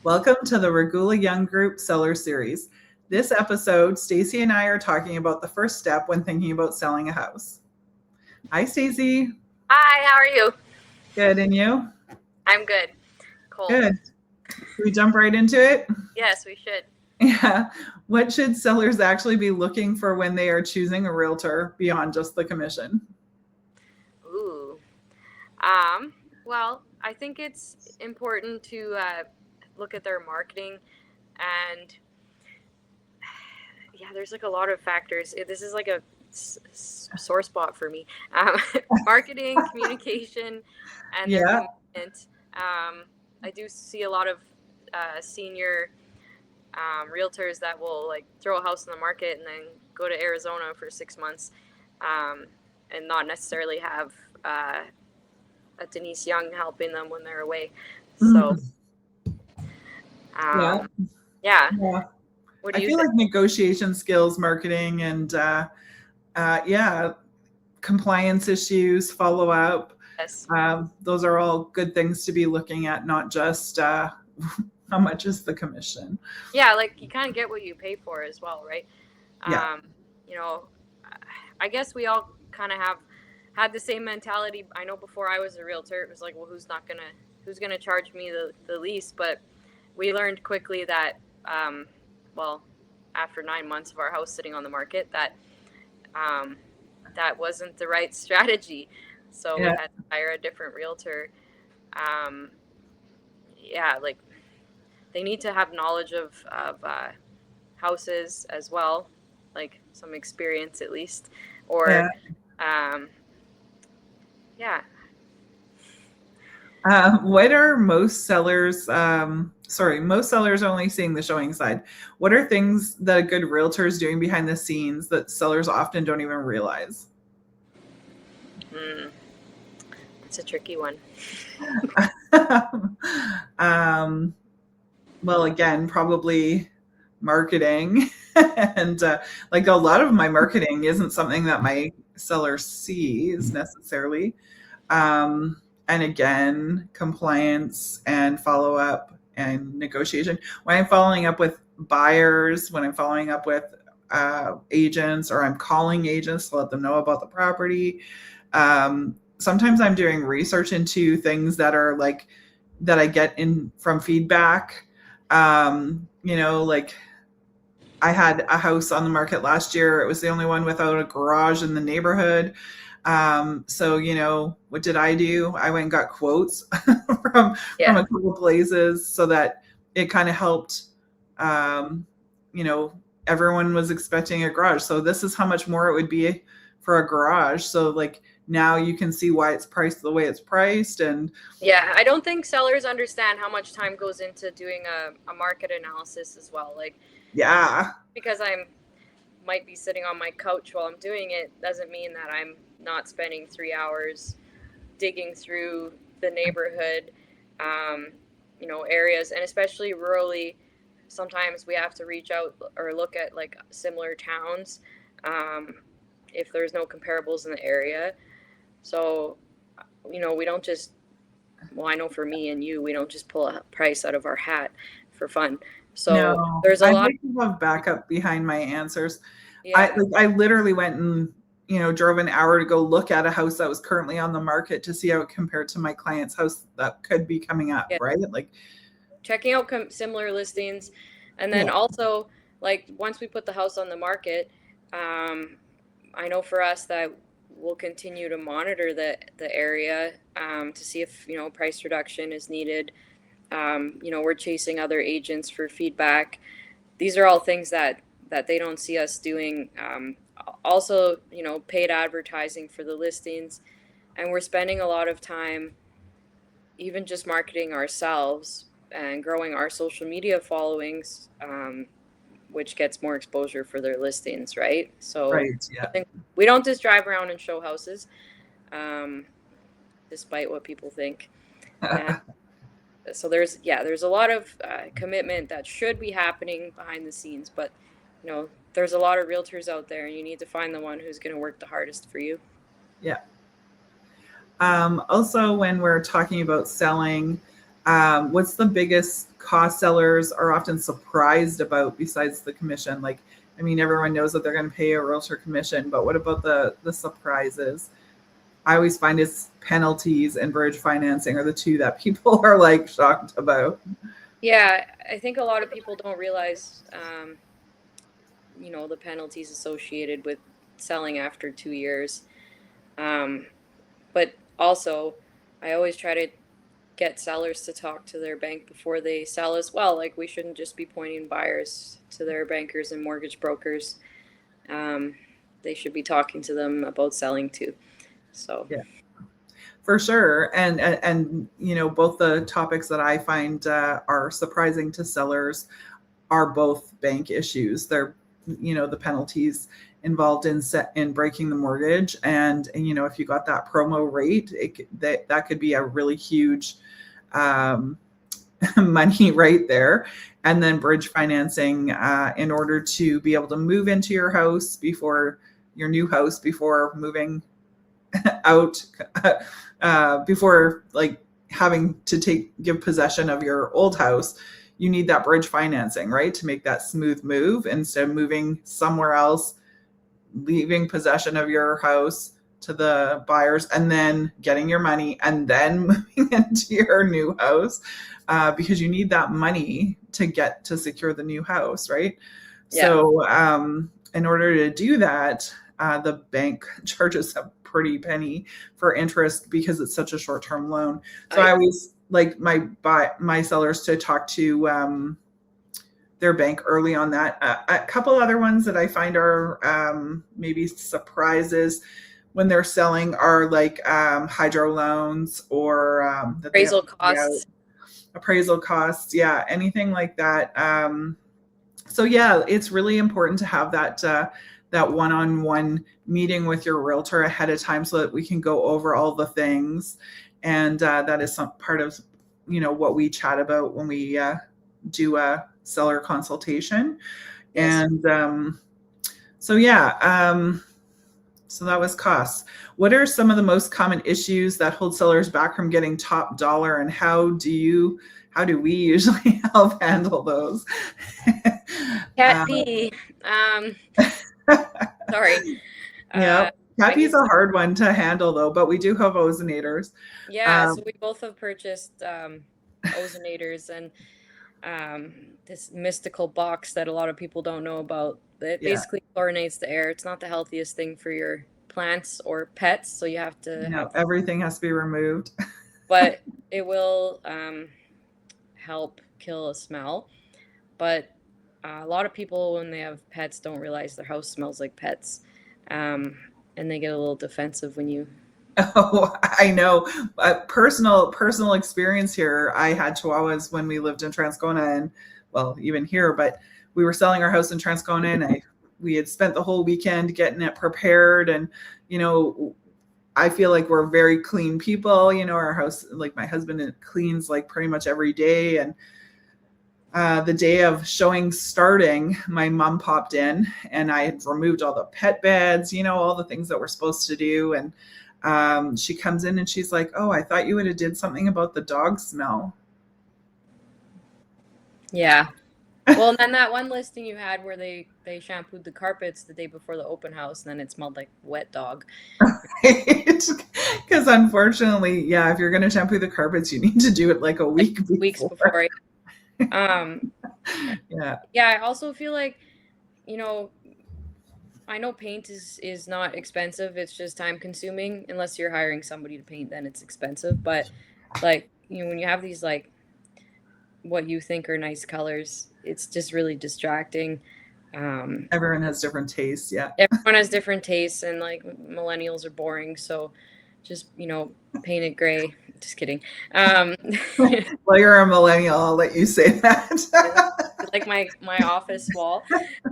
Welcome to the Regula Young Group Seller Series. This episode, Stacy and I are talking about the first step when thinking about selling a house. Hi, Stacy. Hi, how are you? Good, and you? I'm good. Cold. Good. Should we jump right into it? Yes, we should. Yeah. What should sellers actually be looking for when they are choosing a realtor beyond just the commission? Ooh. Well, I think it's important to look at their marketing, and yeah, there's like a lot of factors. This is like a sore spot for me. Marketing, communication, and their commitment. I do see a lot of senior realtors that will like throw a house on the market and then go to Arizona for 6 months, and not necessarily have a Denise Young helping them when they're away. So, yeah. What do you feel think? like negotiation skills, marketing, and compliance issues, follow up. Yes. Those are all good things to be looking at, not just how much is the commission. Yeah, like you kind of get what you pay for as well, right? Yeah. I guess we all kind of have had the same mentality. I know before I was a realtor, it was like, well, who's gonna charge me the least? But we learned quickly that, after 9 months of our house sitting on the market, that that wasn't the right strategy. So we had to hire a different realtor. Like they need to have knowledge of houses as well, like some experience at least, or what are most sellers? Most sellers are only seeing the showing side. What are things that a good realtor is doing behind the scenes that sellers often don't even realize? It's a tricky one. Well, again, probably marketing. And like a lot of my marketing isn't something that my seller sees necessarily. And again, compliance and follow up and negotiation. When I'm following up with buyers, when I'm following up with agents, or I'm calling agents to let them know about the property, sometimes I'm doing research into things that are like that I get in from feedback. Like I had a house on the market last year. It was the only one without a garage in the neighborhood. So, what did I do? I went and got quotes from a couple of places so that it kind of helped. Everyone was expecting a garage. So this is how much more it would be for a garage. So like now you can see why it's priced the way it's priced. And I don't think sellers understand how much time goes into doing a market analysis as well. Like, because I might be sitting on my couch while I'm doing it doesn't mean that I'm not spending 3 hours digging through the neighborhood, areas, and especially rurally. Sometimes we have to reach out or look at like similar towns if there's no comparables in the area. So, we don't just, I know for me and you, we don't just pull a price out of our hat for fun. So there's a lot of backup behind my answers. I literally went and, drove an hour to go look at a house that was currently on the market to see how it compared to my client's house that could be coming up, right? Like checking out similar listings. And then also, like, once we put the house on the market, I know for us that we'll continue to monitor the area to see if, price reduction is needed. We're chasing other agents for feedback. These are all things that they don't see us doing. Also, paid advertising for the listings. And we're spending a lot of time even just marketing ourselves and growing our social media followings, which gets more exposure for their listings, right? So I think we don't just drive around and show houses, despite what people think. So there's a lot of commitment that should be happening behind the scenes, but there's a lot of realtors out there, and you need to find the one who's going to work the hardest for you. Yeah. Also, when we're talking about selling, what's the biggest cost sellers are often surprised about besides the commission? Like, I mean, everyone knows that they're going to pay a realtor commission, but what about the surprises? I always find it's penalties and bridge financing are the two that people are like shocked about. Yeah, I think a lot of people don't realize, the penalties associated with selling after 2 years. Um, but also, I always try to get sellers to talk to their bank before they sell as well. Like, we shouldn't just be pointing buyers to their bankers and mortgage brokers. Um, they should be talking to them about selling too. So, Yeah, for sure. And both the topics that I find are surprising to sellers are both bank issues. They're the penalties involved in breaking the mortgage, and if you got that promo rate, that could be a really huge um, money right there. And then bridge financing in order to be able to move into your house before your new house before moving out before like having to give possession of your old house. You need that bridge financing, right, to make that smooth move instead of moving somewhere else, leaving possession of your house to the buyers and then getting your money and then moving into your new house, because you need that money to secure the new house, right? yeah. So in order to do that, the bank charges a pretty penny for interest because it's such a short-term loan. So I always like my sellers to talk to their bank early on that. A couple other ones that I find are maybe surprises when they're selling are like hydro loans or that they have appraisal to pay out. costs. Appraisal costs, yeah, anything like that. So yeah, it's really important to have that one-on-one meeting with your realtor ahead of time so that we can go over all the things, and that is some part of what we chat about when we do a seller consultation. Yes. And so yeah, so that was costs. What are some of the most common issues that hold sellers back from getting top dollar, and how do we usually help handle those? Cat pee. Sorry. Yeah, I Cappy's guess, a hard one to handle though, but we do have ozonators. yeah, so we both have purchased ozonators and this mystical box that a lot of people don't know about. It Yeah, basically chlorinates the air. It's not the healthiest thing for your plants or pets, so you have to no, have, everything has to be removed. but it will help kill a smell. But a lot of people, when they have pets, don't realize their house smells like pets, and they get a little defensive when you. Oh, I know. Personal experience here. I had chihuahuas when we lived in Transcona, and well, even here. But we were selling our house in Transcona, and we had spent the whole weekend getting it prepared. And I feel like we're very clean people. Our house, like my husband, cleans like pretty much every day. And the day of showing starting, my mom popped in, and I had removed all the pet beds, all the things that we're supposed to do. And she comes in and she's like, "Oh, I thought you would have did something about the dog smell." Yeah. Well, and then that one listing you had where they shampooed the carpets the day before the open house, and then it smelled like wet dog. Because unfortunately, yeah, if you're going to shampoo the carpets, you need to do it like a week before. Weeks before. Yeah. Yeah, I also feel like, I know paint is not expensive. It's just time consuming. Unless you're hiring somebody to paint, then it's expensive. But like, when you have these like what you think are nice colors, it's just really distracting. Everyone has different tastes. Yeah. Everyone has different tastes, and like millennials are boring, so just paint it gray. Just kidding. Well, you're a millennial. I'll let you say that. Like my office wall.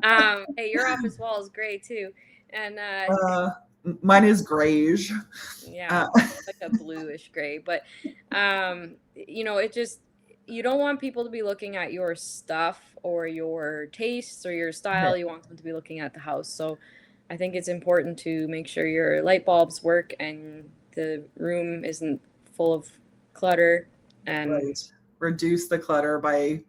Hey, your office wall is gray too, and mine is grayish. yeah, like a bluish gray. But it just, you don't want people to be looking at your stuff or your tastes or your style. You want them to be looking at the house. So I think it's important to make sure your light bulbs work and the room isn't full of clutter. And reduce the clutter by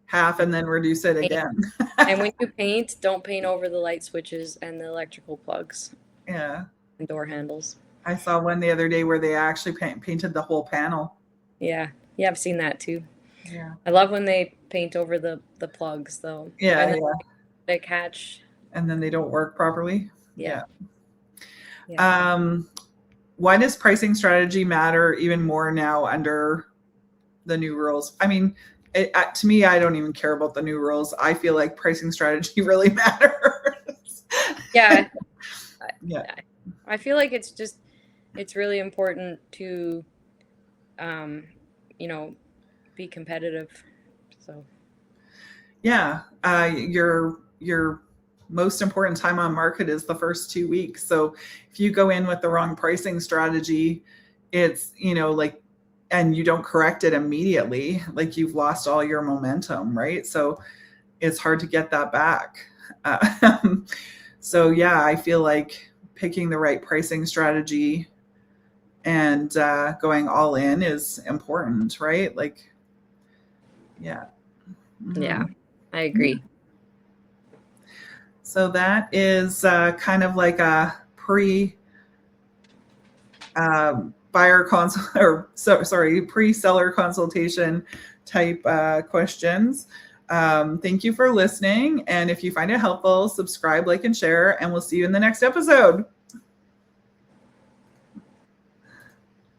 half and then reduce it again. And when you paint, don't paint over the light switches and the electrical plugs. Yeah. And door handles. I saw one the other day where they actually painted the whole panel. Yeah. Yeah, I've seen that too. Yeah. I love when they paint over the plugs though. Yeah. And yeah. they catch. And then they don't work properly. Yeah. Why does pricing strategy matter even more now under the new rules? I mean, to me, I don't even care about the new rules. I feel like pricing strategy really matters. Yeah. Yeah. I feel like it's really important to, be competitive. So. Yeah. Your most important time on market is the first 2 weeks. So if you go in with the wrong pricing strategy, it's, and you don't correct it immediately, like you've lost all your momentum, right? So it's hard to get that back. So yeah, I feel like picking the right pricing strategy and going all in is important, right? Like, yeah. Mm-hmm. Yeah, I agree. So that is kind of like a pre-seller consultation type questions. Thank you for listening. And if you find it helpful, subscribe, like, and share, and we'll see you in the next episode.